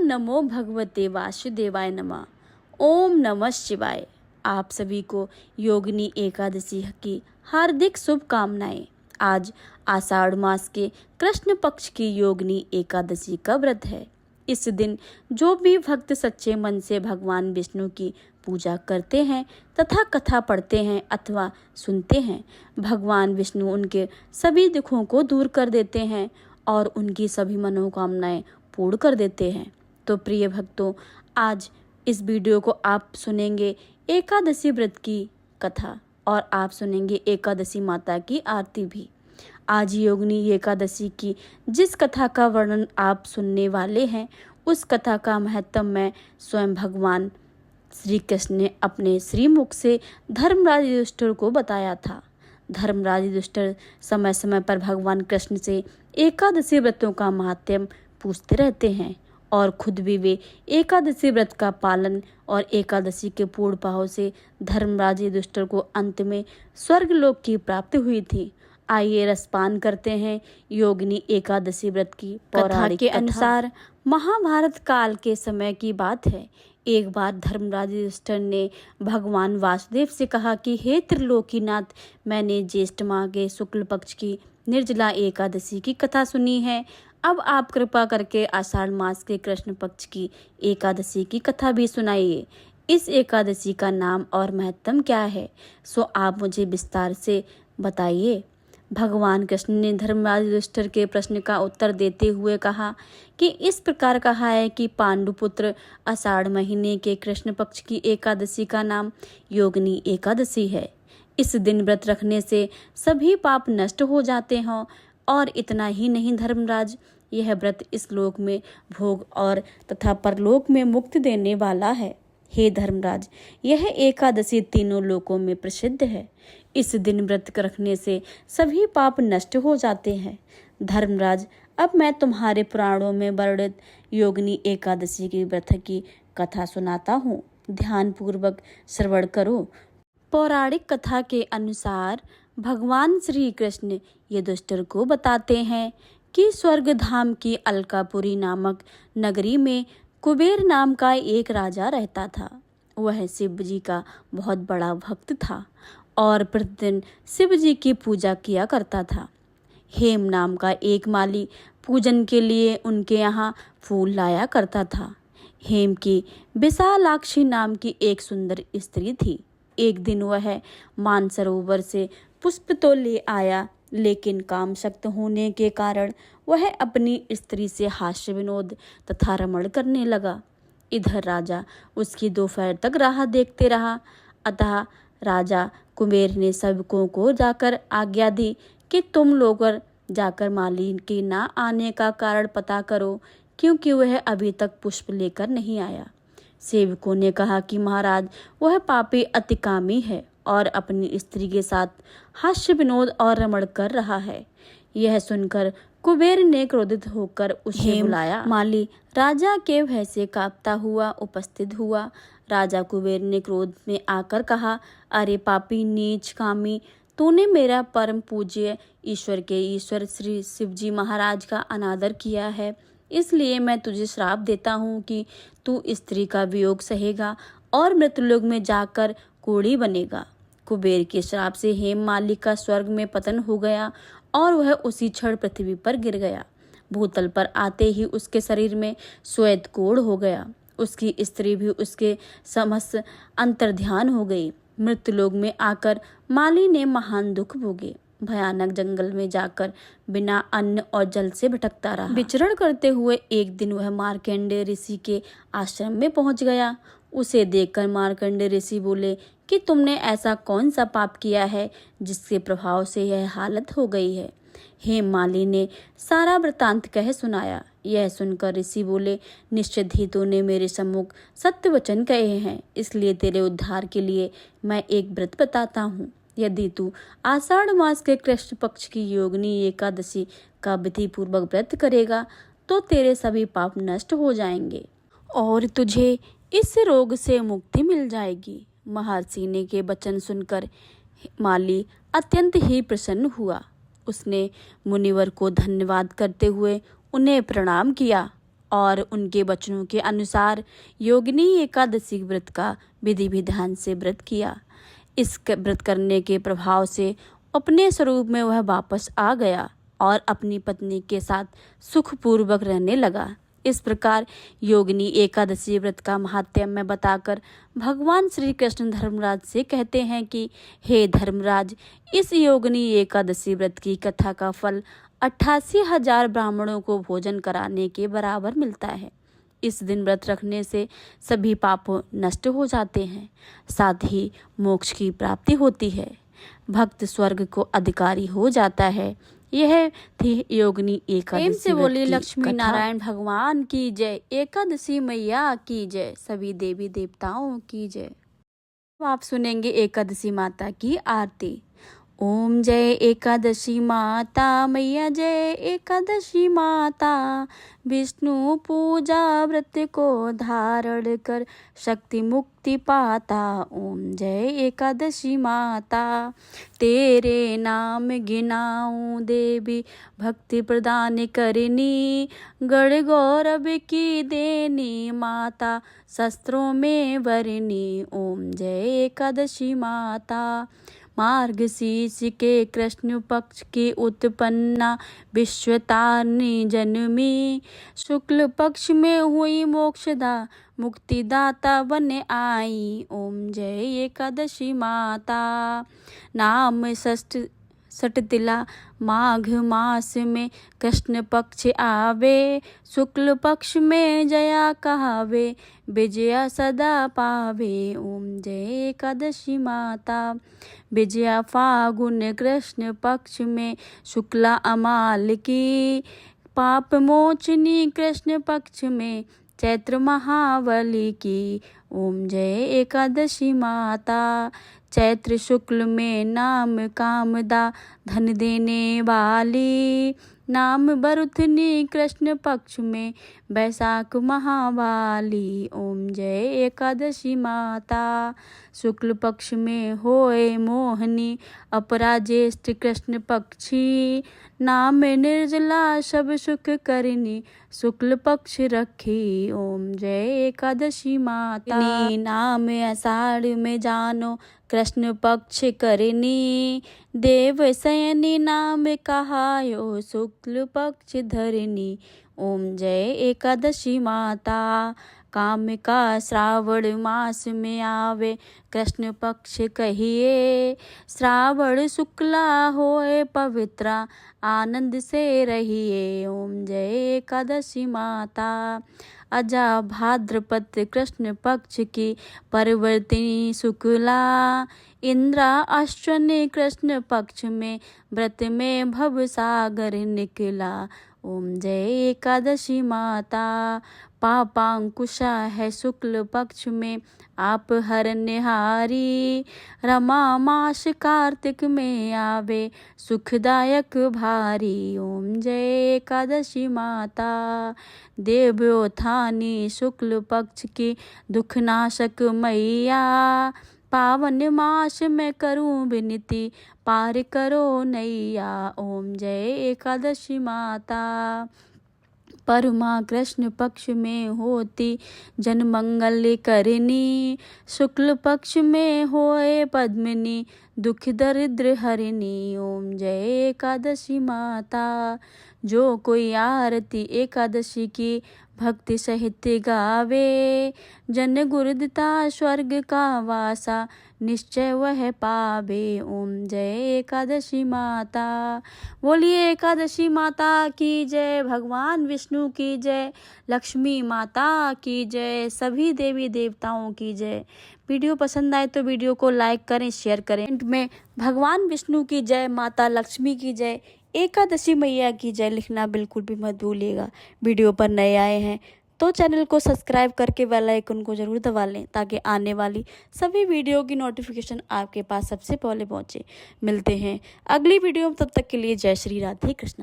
नमो भगवते वासुदेवाय नमः। ओम नमः शिवाय। आप सभी को योगिनी एकादशी की हार्दिक शुभकामनाएं। आज आषाढ़ मास के कृष्ण पक्ष की योगिनी एकादशी का व्रत है। इस दिन जो भी भक्त सच्चे मन से भगवान विष्णु की पूजा करते हैं तथा कथा पढ़ते हैं अथवा सुनते हैं, भगवान विष्णु उनके सभी दुखों को दूर कर देते हैं और उनकी सभी मनोकामनाएं पूर्ण कर देते हैं। तो प्रिय भक्तों, आज इस वीडियो को आप सुनेंगे एकादशी व्रत की कथा और आप सुनेंगे एकादशी माता की आरती भी। आज योगिनी एकादशी की जिस कथा का वर्णन आप सुनने वाले हैं, उस कथा का महत्व मैं स्वयं भगवान श्री कृष्ण ने अपने श्रीमुख से धर्मराज युधिष्ठिर को बताया था। धर्मराज युधिष्ठिर समय समय पर भगवान कृष्ण से एकादशी व्रतों का महात्म्य पूछते रहते हैं और खुद भी वे एकादशी व्रत का पालन और एकादशी के पूर्ण भाव से धर्मराज युधिष्ठिर को अंत में स्वर्गलोक की प्राप्ति हुई थी। आइए रसपान करते हैं योगिनी एकादशी व्रत की पौराणिक के अनुसार महाभारत काल के समय की बात है। एक बार धर्मराज युधिष्ठिर ने भगवान वासुदेव से कहा कि हे त्रिलोकीनाथ, मैंने ज्येष्ठ माह के शुक्ल पक्ष की निर्जला एकादशी की कथा सुनी है। अब आप कृपा करके आषाढ़ मास के कृष्ण पक्ष की एकादशी की कथा भी सुनाइए। इस एकादशी का नाम और महत्व क्या है, सो आप मुझे विस्तार से बताइए। भगवान कृष्ण ने धर्मराज युधिष्ठिर के प्रश्न का उत्तर देते हुए कहा कि इस प्रकार कहा है कि पांडुपुत्र आषाढ़ महीने के कृष्ण पक्ष की एकादशी का नाम योगिनी एकादशी है। इस दिन व्रत रखने से सभी पाप नष्ट हो जाते हैं और इतना ही नहीं धर्मराज, यह व्रत इस लोक में भोग और तथा परलोक में मुक्ति देने वाला है। हे धर्मराज, यह एकादशी तीनों लोकों में प्रसिद्ध है। इस दिन व्रत रखने से सभी पाप नष्ट हो जाते हैं। धर्मराज, अब मैं तुम्हारे पुराणों में वर्णित योगिनी एकादशी की व्रत की कथा सुनाता हूँ। ध्यान पूर्वक श्रवण करो। पौराणिक कथा के अनुसार भगवान श्री कृष्ण युधिष्ठिर को बताते हैं कि स्वर्ग धाम की अलकापुरी नामक नगरी में कुबेर नाम का एक राजा रहता था। वह शिव जी का बहुत बड़ा भक्त था और प्रतिदिन शिव जी की पूजा किया करता था। हेम नाम का एक माली पूजन के लिए उनके यहाँ फूल लाया करता था। हेम की विशालाक्षी नाम की एक सुंदर स्त्री थी। एक दिन वह मानसरोवर से पुष्प तो ले आया, लेकिन काम शक्त होने के कारण वह अपनी स्त्री से हास्य विनोद तथा रमण करने लगा। इधर राजा उसकी दोपहर तक राह देखते रहा। अतः राजा कुबेर ने सबकों को जाकर आज्ञा दी कि तुम लोग जाकर माली के ना आने का कारण पता करो, क्योंकि वह अभी तक पुष्प लेकर नहीं आया। सेवकों ने कहा कि महाराज, वह पापी अतिकामी है और अपनी स्त्री के साथ हास्य विनोद और रमण कर रहा है। यह सुनकर कुबेर ने क्रोधित होकर उसे बुलाया। माली राजा के भय से कांपता हुआ उपस्थित हुआ। राजा कुबेर ने क्रोध में आकर कहा, अरे पापी नीच कामी, तूने मेरा परम पूज्य ईश्वर के ईश्वर श्री शिव जी महाराज का अनादर किया है, इसलिए मैं तुझे श्राप देता हूँ कि तू स्त्री का वियोग सहेगा और मृतलोक में जाकर कोढ़ी बनेगा। कुबेर के श्राप से हेम माली का स्वर्ग में पतन हो गया और वह उसी क्षण पृथ्वी पर गिर गया। भूतल पर आते ही उसके शरीर में श्वेत कोढ़ हो गया। उसकी स्त्री भी उसके समस्त अंतर्ध्यान हो गई। मृत्युलोक में आकर माली ने महान दुख भोगे। भयानक जंगल में जाकर बिना अन्न और जल से भटकता रहा। विचरण करते हुए एक दिन वह मार्कंडेय ऋषि के आश्रम में पहुंच गया। उसे देखकर मार्कंडेय ऋषि बोले कि तुमने ऐसा कौन सा पाप किया है जिसके प्रभाव से यह हालत हो गई है। हेम माली ने सारा वृतांत कह सुनाया। यह सुनकर ऋषि बोले, निश्चित ही तूने मेरे सम्मुख सत्य वचन कहे हैं, इसलिए तेरे उद्धार के लिए मैं एक व्रत बताता हूँ। यदि तू आषाढ़ मास के कृष्ण पक्ष की योगिनी एकादशी का विधि पूर्वक व्रत करेगा तो तेरे सभी पाप नष्ट हो जाएंगे और तुझे इस रोग से मुक्ति मिल जाएगी। महर्षि ने के वचन सुनकर माली अत्यंत ही प्रसन्न हुआ। उसने मुनिवर को धन्यवाद करते हुए उन्हें प्रणाम किया और उनके वचनों के अनुसार योगिनी एकादशी व्रत का विधि विधान से व्रत किया। इस व्रत करने के प्रभाव से अपने स्वरूप में वह वापस आ गया और अपनी पत्नी के साथ सुखपूर्वक रहने लगा। इस प्रकार योगिनी एकादशी व्रत का महात्म्य बताकर भगवान श्री कृष्ण धर्मराज से कहते हैं कि हे धर्मराज, इस योगिनी एकादशी व्रत की कथा का फल 88,000 ब्राह्मणों को भोजन कराने के बराबर मिलता है। इस दिन व्रत रखने से सभी पाप नष्ट हो जाते हैं, साथ ही मोक्ष की प्राप्ति होती है, भक्त स्वर्ग को अधिकारी हो जाता है। यह थी योगिनी एकादशी से बोली लक्ष्मी नारायण भगवान की जय, एकादशी मैया की जय, सभी देवी देवताओं की जय। आप सुनेंगे एकादशी माता की आरती। ओम जय एकादशी माता मैया, जय एकादशी माता, विष्णु पूजा व्रत को धारण कर शक्ति मुक्ति पाता। ओम जय एकादशी माता, तेरे नाम गिनाऊं देवी, भक्ति प्रदान करनी, गढ़ गौरव की देनी माता, शस्त्रों में वरनी। ओम जय एकादशी माता, मार्गशीर्ष के कृष्ण पक्ष की उत्पन्ना, विश्वतारिणी जन्मी, शुक्ल पक्ष में हुई मोक्षदा, मुक्तिदाता बन आई। ओम जय एकादशी माता, नाम सटतिला माघ मास में कृष्ण पक्ष आवे, शुक्ल पक्ष में जया कहावे, विजया सदा पावे। ओम जय एकादशी माता, विजया फागुन कृष्ण पक्ष में शुक्ला अमाल की, पाप मोचनी कृष्ण पक्ष में चैत्र महाबली की। ओम जय एकादशी माता, चैत्र शुक्ल में नाम कामदा, धन देने वाली, नाम बरुथनी कृष्ण पक्ष में बैसाख महावाली। ओम जय एकादशी माता, शुक्ल पक्ष में होए मोहनी, अपरा ज्येष्ठ कृष्ण पक्षी, नाम निर्जला सब सुख करनी, शुक्ल पक्ष रखी। ओम जय एकादशी माता, नाम आषाढ़ में जानो कृष्ण पक्ष करनी, देव शयनी नाम कहायो, शुक्ल पक्ष धरनी। ओम जय एकादशी माता, काम का श्रावण मास में आवे कृष्ण पक्ष कहिए, श्रावण शुक्ला होए पवित्रा, आनंद से रहिए। ओम जय एकादशी माता, अजा भाद्रपद कृष्ण पक्ष की परिवर्तिनी शुक्ला, इंद्रा अश्विनी कृष्ण पक्ष में व्रत में भव सागर निकला। ओम जय एकादशी माता, पापांकुशा है शुक्ल पक्ष में आप हरनिहारी, रमा मास कार्तिक में आवे सुखदायक भारी। ओम जय एकादशी माता, देवोत्थानी शुक्ल पक्ष की दुखनाशक मैया, पावन मास में करूं विनती, पार करो नैया। ओम जय एकादशी माता, परमा कृष्ण पक्ष में होती जन मंगल करनी, शुक्ल पक्ष में होए पद्मिनी, दुख दरिद्र हरिणी। ओम जय एकादशी माता, जो कोई आरती एकादशी की भक्ति सहित गावे, जन गुरुदिता स्वर्ग का वासा, निश्चय वह पावे। ओम जय एकादशी माता, बोलिए एकादशी माता की जय, भगवान विष्णु की जय, लक्ष्मी माता की जय, सभी देवी देवताओं की जय। वीडियो पसंद आए तो वीडियो को लाइक करें, शेयर करें। में भगवान विष्णु की जय, माता लक्ष्मी की जय, एकादशी मैया की जय लिखना बिल्कुल भी मत भूलिएगा। वीडियो पर नए आए हैं तो चैनल को सब्सक्राइब करके बेल आइकन को जरूर दबा लें, ताकि आने वाली सभी वीडियो की नोटिफिकेशन आपके पास सबसे पहले पहुंचे। मिलते हैं अगली वीडियो में, तब तक के लिए जय श्री राधे कृष्णा।